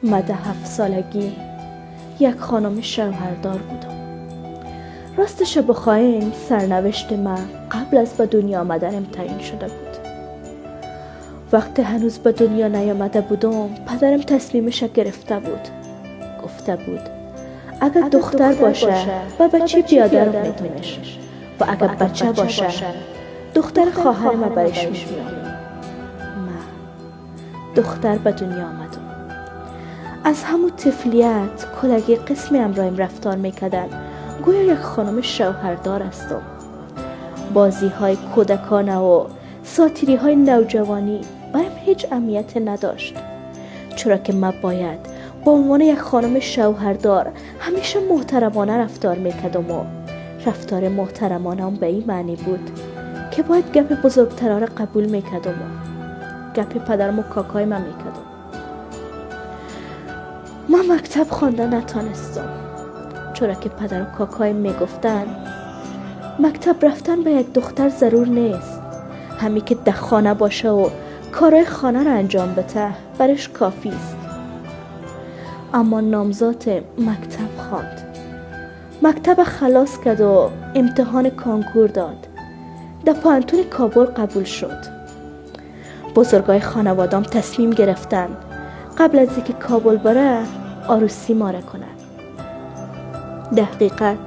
مده 7 سالگی یک خانم شوهردار بودم. راستش بخواین سرنوشت من قبل از به دنیا آمدنم تعیین شده بود. وقتی هنوز به دنیا نیامده بودم پدرم تصمیمش گرفته بود. گفته بود اگر دختر باشه و بچه بیادر رو میدونش و اگر بچه باشه دختر خواهر ما برش میدونم. من دختر به دنیا آمدم. از همون طفلیت کلگی قسمی همراهیم رفتار میکردن گویا یک خانم شوهردار هستم. بازی های کودکانه و ساتیری های نوجوانی برایم هیچ اهمیت نداشت، چرا که من باید با عنوان یک خانم شوهردار همیشه محترمانه رفتار میکردم و رفتار محترمانه هم به این معنی بود که باید گپ بزرگترها را قبول میکردم و گپ پدرم و کاکای من میکردم. من مکتب خوانده نتانستم، چرا که پدر و کاکای میگفتن مکتب رفتن به یک دختر ضرور نیست، همی که در خانه باشه و کارهای خانه را انجام بده برش کافی است. اما نامزد مکتب خواند، مکتب خلاص کرد و امتحان کانکور داد. در پانتون کابل قبول شد. بزرگای خانوادام تصمیم گرفتن قبل از اینکه کابل بره عروسی ماره کنن. در حقیقت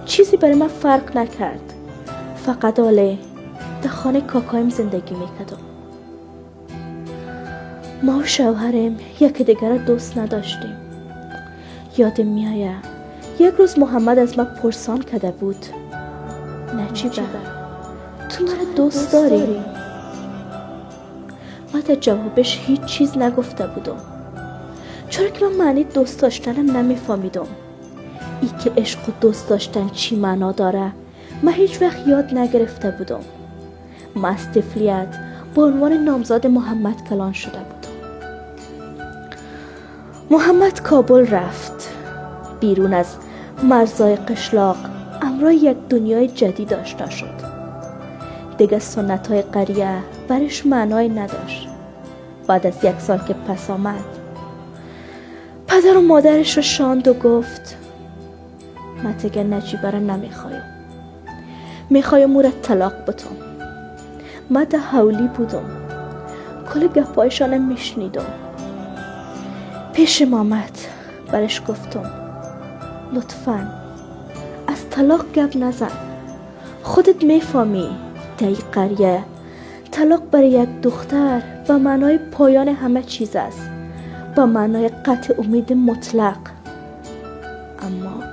چیزی برای من فرق نکرد، فقط آله در خانه کاکایم زندگی میکردم. ما و شوهرم یکی دیگر دوست نداشتیم. یادم میآید یک روز محمد از من پرسان کرده بود نجیبه تو من دوست داری؟ من در جوابش هیچ چیز نگفته بودم، چرا که من معنی دوست داشتنم نمیفهمیدم. ای که عشق و دوست داشتن چی معنا داره من هیچ وقت یاد نگرفته بودم. من از طفلیت با عنوان نامزد محمد کلان شده بودم. محمد کابل رفت. بیرون از مرزهای قشلاق امرای یک دنیای جدید آشنا شد. دیگه سنت های قریه برش معنای نداشت. بعد از 1 سال که پس آمد پدر و مادرش رو شاند و گفت من دیگه نجیبه رو نمیخوایم، میخوایم او را طلاق بدم. من در حولی بودم، کل گپایشانم میشنیدم. پیشم آمد، برش گفتم لطفاً از طلاق گپ نزن. خودت میفهمی در این قریه طلاق برای یک دختر به معنای پایان همه چیز است، به معنای قطع امید مطلق. اما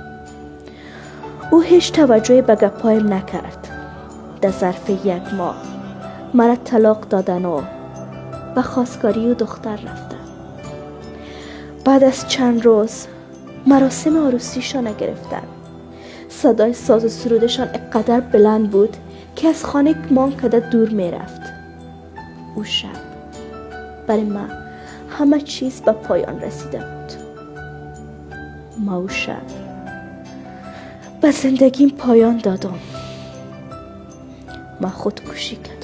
او هیچ توجهی به گپایم نکرد. در ظرف 1 ماه مرا طلاق دادن و به خواستگاری و دختر رفتن. بعد از چند روز مراسم عروسیشان گرفتن. صدای ساز و سرودشان اقدر بلند بود که از خانه مان کده دور می رفت. او شب برای من همه چیز به پایان رسیده بود. ما او شب به زندگیم پایان دادم. من خودکشی کردم.